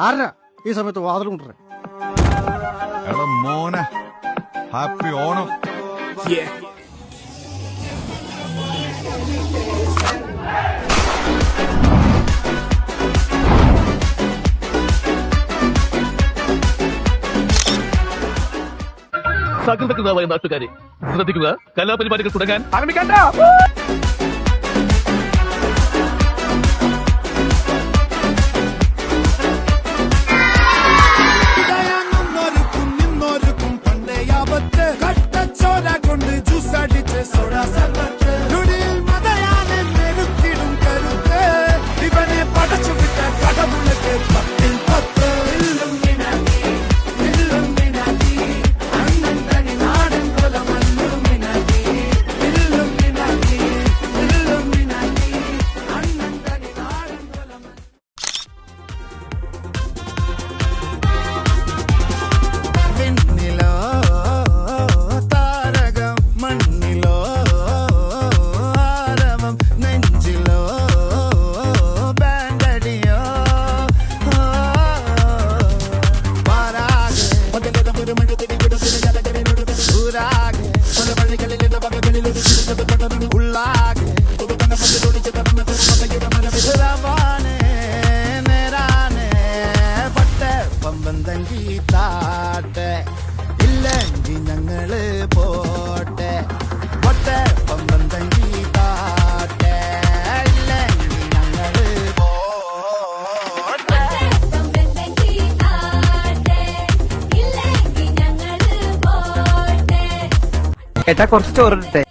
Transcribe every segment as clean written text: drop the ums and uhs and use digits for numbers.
ആരാ ഈ സമയത്ത് വാതിൽ കൊണ്ടുവരെ? മോനെ ഹാപ്പി ഓണം. സകൃതകൃതമായ നാട്ടുകാരെ ശ്രദ്ധിക്കുക, കലാപരിപാടികൾ തുടങ്ങാൻ ആരംഭിക്കണ്ട. ഇല്ലെങ്കിൽ ഞങ്ങള് പോട്ടെ പൊട്ടെ പമ്പന്തങ്കി താട്ടെ ഇല്ലെങ്കിൽ ഞങ്ങള് പോട്ടെ. ഏട്ടാ കുറച്ച് ചോറിട്ടെ.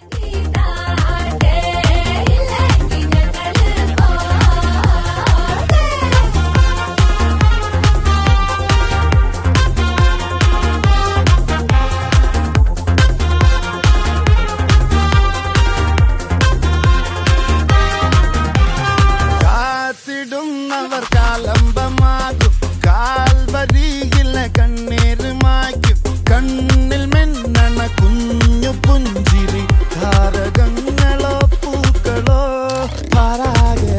കാത്തിടുന്നവർ കാലംബമാകും, കാൽവരിയിൽ കണ്ണീര് മായ്ക്കും, കണ്ണിൽ മിന്നണ കുഞ്ഞു പുഞ്ചിരി താരകങ്ങളോ പൂക്കളോ പാരാകെ